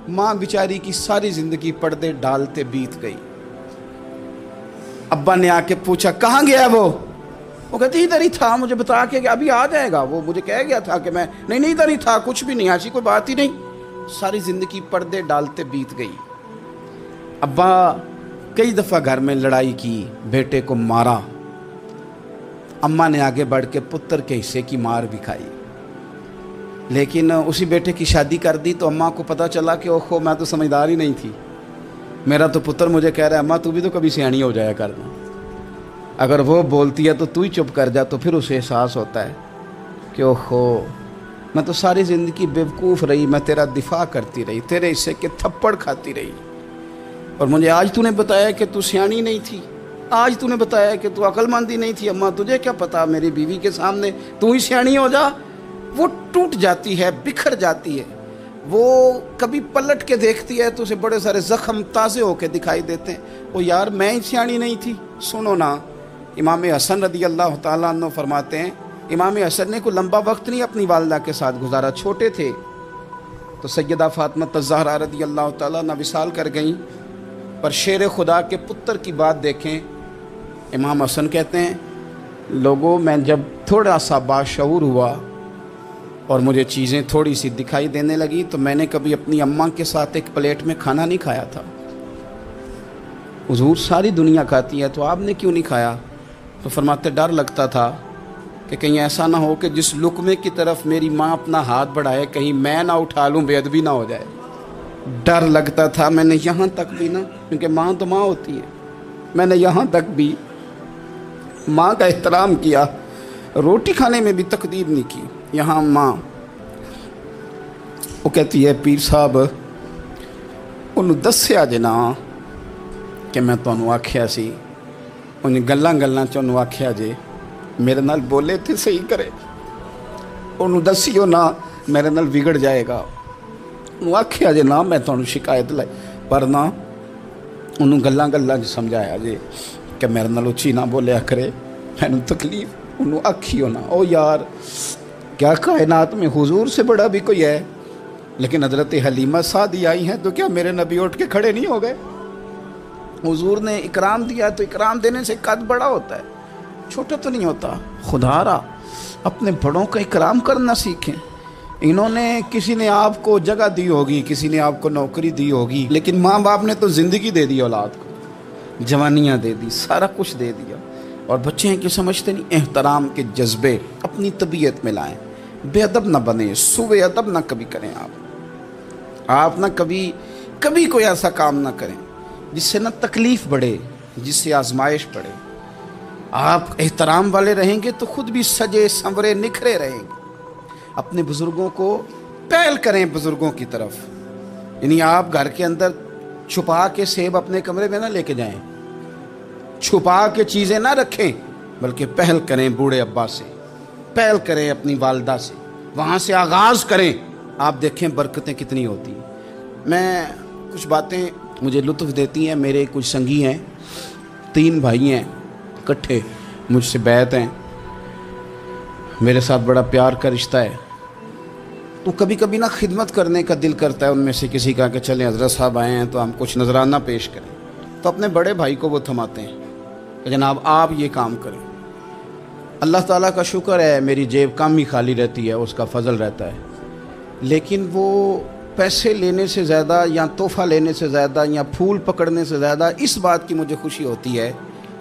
माँ बेचारी की सारी जिंदगी पर्दे डालते बीत गई। अब्बा ने आके पूछा कहाँ गया वो कहती इधर ही था, मुझे बता के कि अभी आ जाएगा, वो मुझे कह गया था कि मैं नहीं इधर ही था, कुछ भी नहीं, ऐसी कोई बात ही नहीं। सारी जिंदगी पर्दे डालते बीत गई। अब्बा कई दफ़ा घर में लड़ाई की, बेटे को मारा। अम्मा ने आगे बढ़ के पुत्र के हिस्से की मार भी खाई, लेकिन उसी बेटे की शादी कर दी तो अम्मा को पता चला कि ओहो मैं तो समझदार ही नहीं थी, मेरा तो पुत्र मुझे कह रहा है अम्मा तू भी तो कभी सियानी हो जाया करना, अगर वो बोलती है तो तू ही चुप कर जा। तो फिर उसे एहसास होता है कि ओहो मैं तो सारी ज़िंदगी बेवकूफ़ रही, मैं तेरा दिफा करती रही, तेरे हिस्से के थप्पड़ खाती रही, और मुझे आज तूने बताया कि तू सियानी नहीं थी, आज तूने बताया कि तू अक्लमंदी नहीं थी। अम्मा तुझे क्या पता, मेरी बीवी के सामने तू ही सियानी हो जा। वो टूट जाती है, बिखर जाती है। वो कभी पलट के देखती है तो उसे बड़े सारे ज़ख्म ताज़े होके दिखाई देते हैं। वो यार मैं ही सियानी नहीं थी। सुनो ना, इमाम हसन रदी अल्लाह ताला अन्हु फरमाते हैं, इमाम हसन ने कोई लंबा वक्त नहीं अपनी वालदा के साथ गुजारा, छोटे थे तो सैयदा फातिमा ज़हरा रदी अल्लाह ताला अन्हा विसाल कर गईं। पर शेर खुदा के पुत्र की बात देखें, इमाम हसन कहते हैं लोगों मैं जब थोड़ा सा बाशऊर हुआ और मुझे चीज़ें थोड़ी सी दिखाई देने लगी तो मैंने कभी अपनी अम्मा के साथ एक प्लेट में खाना नहीं खाया था। हुजूर सारी दुनिया खाती है तो आपने क्यों नहीं खाया? तो फरमाते डर लगता था कि कहीं ऐसा ना हो कि जिस लुकमे की तरफ मेरी माँ अपना हाथ बढ़ाए कहीं मैं ना उठा लूँ, बेअदबी ना हो जाए। डर लगता था। मैंने यहाँ तक भी ना, क्योंकि माँ तो माँ होती है, मैंने यहाँ तक भी माँ का एहतराम किया, रोटी खाने में भी तकदीर नहीं की। यहाँ माँ वो कहती है पीर साहब उन्होंने दस्या जे ना कि मैं तुहानू आख्या सी, उन्हें गल्लां गल्लां च उन्होंने आख्या जे मेरे नाल बोले थे सही करे, उन्होंने दसियो ना मेरे नाल बिगड़ जाएगा, उन्होंने आख्या जे ना मैं तुहानू शिकायत लाई, पर ना उन्होंने गल्लां गल्लां च समझाया जे कि मेरे नाल उच्ची ना बोलिया करे, मैनू तकलीफ, उन्होंने आखियो ना। ओ यार क्या कायनात में हुजूर से बड़ा भी कोई है? लेकिन हज़रत हलीमा सादी आई हैं तो क्या मेरे नबी उठ के खड़े नहीं हो गए? हुजूर ने इकराम दिया तो इकराम देने से कद बड़ा होता है, छोटा तो नहीं होता। खुदारा अपने बड़ों का इकराम करना सीखें। इन्होंने किसी ने आपको जगह दी होगी, किसी ने आपको नौकरी दी होगी, लेकिन माँ बाप ने तो ज़िंदगी दे दी, औलाद को जवानियाँ दे दी, सारा कुछ दे दिया। और बच्चे हैं कि समझते नहीं। एहतराम के जज्बे अपनी तबीयत में लाएं, बेअदब ना बने, सुबह अदब ना कभी करें। आप ना कभी कोई ऐसा काम ना करें जिससे ना तकलीफ़ बढ़े, जिससे आजमाइश बढ़े। आप एहतराम वाले रहेंगे तो खुद भी सजे संवरे निखरे रहेंगे। अपने बुज़ुर्गों को पहल करें, बुज़ुर्गों की तरफ। यानी आप घर के अंदर छुपा के सेब अपने कमरे में ना लेके जाएं, छुपा के चीज़ें ना रखें, बल्कि पहल करें बूढ़े अब्बा से, पहल करें अपनी वालदा से, वहाँ से आगाज़ करें। आप देखें बरकतें कितनी होती हैं। मैं कुछ बातें मुझे लुत्फ़ देती हैं। मेरे कुछ संगी हैं, 3 भाई हैं, इकट्ठे मुझसे बैत हैं, मेरे साथ बड़ा प्यार का रिश्ता है। तो कभी कभी ना खिदमत करने का दिल करता है उनमें से किसी का कि चलें हज़रत साहब आए हैं तो हम कुछ नजराना पेश करें। तो अपने बड़े भाई को वो थमाते हैं कि जनाब आप ये काम करें। अल्लाह ताला का शुक्र है मेरी जेब कम ही खाली रहती है, उसका फजल रहता है, लेकिन वो पैसे लेने से ज़्यादा या तोहफ़ा लेने से ज़्यादा या फूल पकड़ने से ज़्यादा इस बात की मुझे खुशी होती है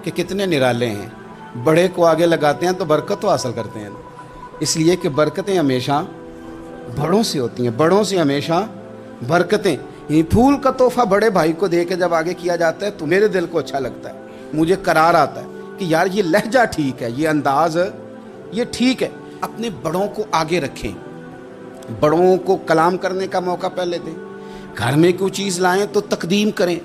कि कितने निराले हैं। बड़े को आगे लगाते हैं तो बरकत तो हासिल करते हैं, इसलिए कि बरकतें हमेशा बड़ों से होती हैं, बड़ों से हमेशा बरकतें। ये फूल का तोहफ़ा बड़े भाई को दे के जब आगे किया जाता है तो मेरे दिल को अच्छा लगता है, मुझे करार आता है कि यार ये लहजा ठीक है, ये अंदाज़ ये ठीक है। अपने बड़ों को आगे रखें, बड़ों को कलाम करने का मौका पहले दें। घर में कोई चीज़ लाएं तो तकदीम करें।